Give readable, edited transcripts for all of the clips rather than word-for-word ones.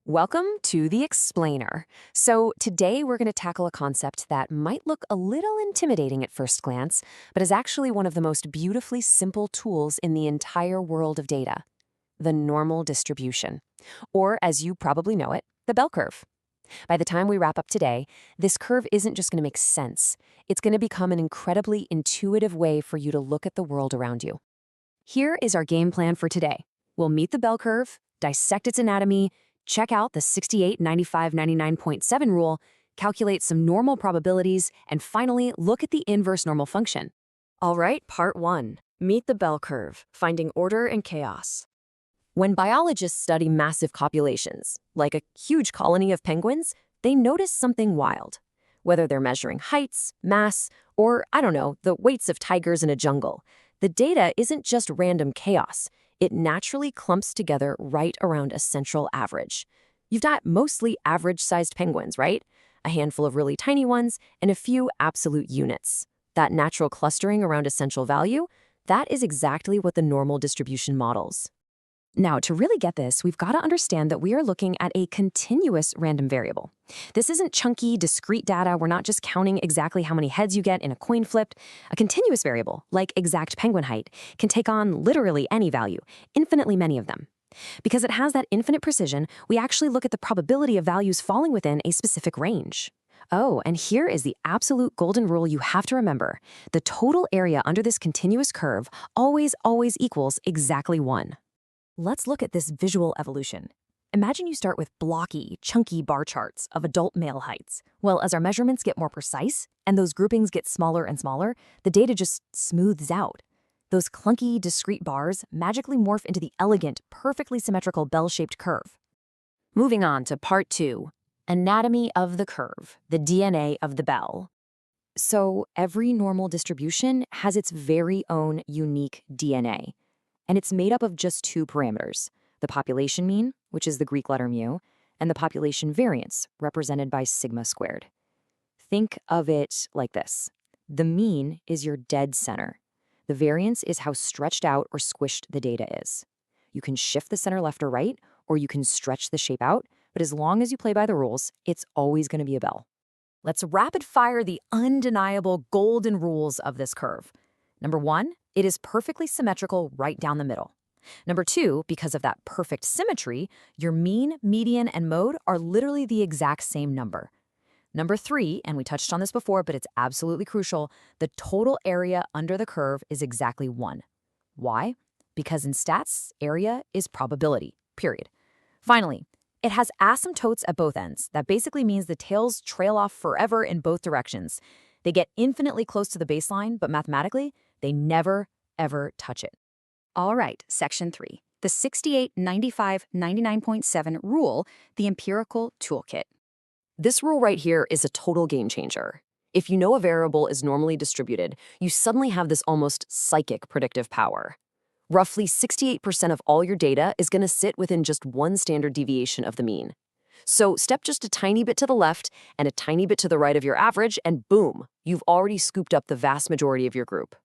Welcome to the Explainer. So, today we're going to tackle a concept that might look a little intimidating at first glance, but is actually one of the most beautifully simple tools in the entire world of data: the normal distribution. Or, as you probably know it, the bell curve. By the time we wrap up today, this curve isn't just going to make sense, it's going to become an incredibly intuitive way for you to look at the world around you. Here is our game plan for today. We'll meet the bell curve, dissect its anatomy, check out the 68, 95, 99.7 rule, calculate some normal probabilities, and finally look at the inverse normal function. All right, part 1. Meet the bell curve, finding order and chaos. When biologists study massive copulations, like a huge colony of penguins, they notice something wild. Whether they're measuring heights, mass, or, I don't know, the weights of tigers in a jungle, the data isn't just random chaos. It naturally clumps together right around a central average. You've got mostly average-sized penguins, right? A handful of really tiny ones, and a few absolute units. That natural clustering around a central value, that is exactly what the normal distribution models. Now, to really get this, we've got to understand that we are looking at a continuous random variable. This isn't chunky, discrete data. We're not just counting exactly how many heads you get in a coin flip. A continuous variable, like exact penguin height, can take on literally any value, infinitely many of them. Because it has that infinite precision, we actually look at the probability of values falling within a specific range. Oh, and here is the absolute golden rule you have to remember. The total area under this continuous curve always equals exactly 1. Let's look at this visual evolution. Imagine you start with blocky, chunky bar charts of adult male heights. Well, as our measurements get more precise and those groupings get smaller and smaller, the data just smooths out. Those clunky, discrete bars magically morph into the elegant, perfectly symmetrical bell-shaped curve. Moving on to part 2, anatomy of the curve, the DNA of the bell. So every normal distribution has its very own unique DNA. And it's made up of just 2 parameters: the population mean, which is the Greek letter mu, and the population variance, represented by sigma squared. Think of it like this. The mean is your dead center. The variance is how stretched out or squished the data is. You can shift the center left or right, or you can stretch the shape out, but as long as you play by the rules, it's always going to be a bell. Let's rapid fire the undeniable golden rules of this curve. Number 1, it is perfectly symmetrical right down the middle. Number 2, because of that perfect symmetry, your mean, median, and mode are literally the exact same number. Number 3, and we touched on this before, but it's absolutely crucial, the total area under the curve is exactly 1. Why? Because in stats, area is probability, period. Finally, it has asymptotes at both ends. That basically means the tails trail off forever in both directions. They get infinitely close to the baseline, but mathematically, they never, ever touch it. All right, section 3, the 68, 95, 99.7 rule, the empirical toolkit. This rule right here is a total game changer. If you know a variable is normally distributed, you suddenly have this almost psychic predictive power. Roughly 68% of all your data is going to sit within just 1 standard deviation of the mean. So step just a tiny bit to the left and a tiny bit to the right of your average, and boom, you've already scooped up the vast majority of your group.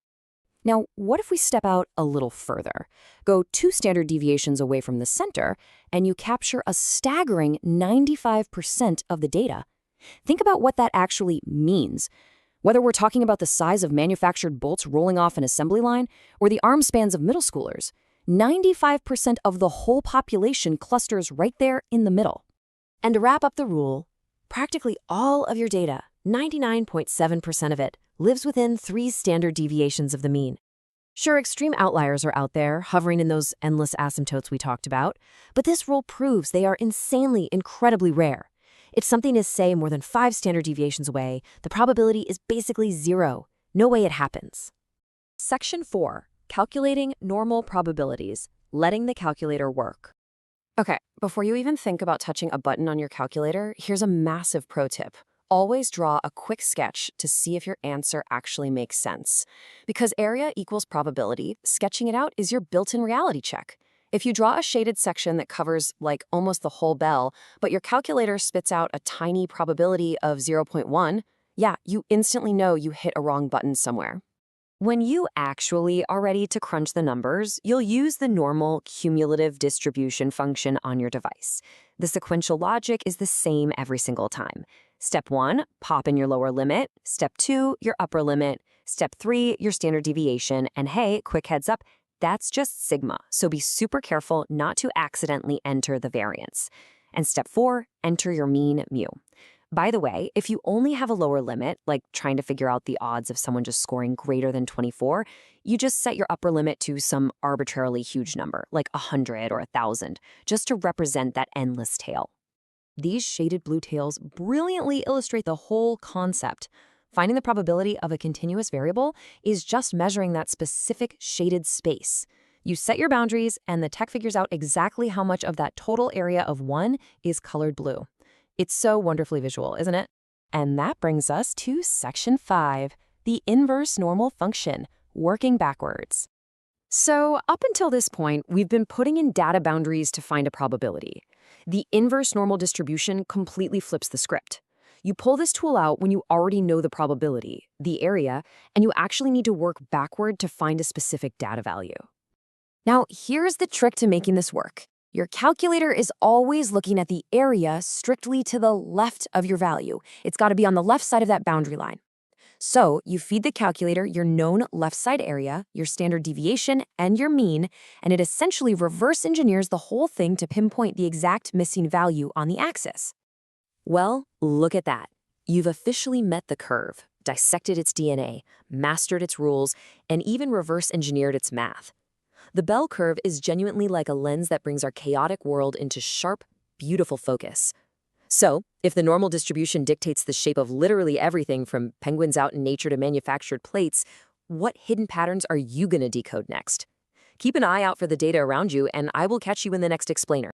Now, what if we step out a little further? Go 2 standard deviations away from the center, and you capture a staggering 95% of the data. Think about what that actually means. Whether we're talking about the size of manufactured bolts rolling off an assembly line or the arm spans of middle schoolers, 95% of the whole population clusters right there in the middle. And to wrap up the rule, practically all of your data, 99.7% of it, lives within 3 standard deviations of the mean. Sure, extreme outliers are out there, hovering in those endless asymptotes we talked about, but this rule proves they are insanely, incredibly rare. If something is, say, more than 5 standard deviations away, the probability is basically 0. No way it happens. Section 4, calculating normal probabilities, letting the calculator work. Okay, before you even think about touching a button on your calculator, here's a massive pro tip. Always draw a quick sketch to see if your answer actually makes sense. Because area equals probability, sketching it out is your built-in reality check. If you draw a shaded section that covers like almost the whole bell, but your calculator spits out a tiny probability of 0.1, yeah, you instantly know you hit a wrong button somewhere. When you actually are ready to crunch the numbers, you'll use the normal cumulative distribution function on your device. The sequential logic is the same every single time. Step 1, pop in your lower limit. Step 2, your upper limit. Step 3, your standard deviation. And hey, quick heads up, that's just sigma, so be super careful not to accidentally enter the variance. And step 4, enter your mean mu. By the way, if you only have a lower limit, like trying to figure out the odds of someone just scoring greater than 24, you just set your upper limit to some arbitrarily huge number, like 100 or 1,000, just to represent that endless tail. These shaded blue tails brilliantly illustrate the whole concept. Finding the probability of a continuous variable is just measuring that specific shaded space. You set your boundaries, and the tech figures out exactly how much of that total area of 1 is colored blue. It's so wonderfully visual, isn't it? And that brings us to section 5, the inverse normal function, working backwards. So up until this point, we've been putting in data boundaries to find a probability. The inverse normal distribution completely flips the script. You pull this tool out when you already know the probability, the area, and you actually need to work backward to find a specific data value. Now, here's the trick to making this work. Your calculator is always looking at the area strictly to the left of your value. It's got to be on the left side of that boundary line. So you feed the calculator your known left side area, your standard deviation, and your mean, and it essentially reverse engineers the whole thing to pinpoint the exact missing value on the axis. Well, look at that. You've officially met the curve, dissected its DNA, mastered its rules, and even reverse engineered its math. The bell curve is genuinely like a lens that brings our chaotic world into sharp, beautiful focus. So, if the normal distribution dictates the shape of literally everything from penguins out in nature to manufactured plates, what hidden patterns are you going to decode next? Keep an eye out for the data around you, and I will catch you in the next explainer.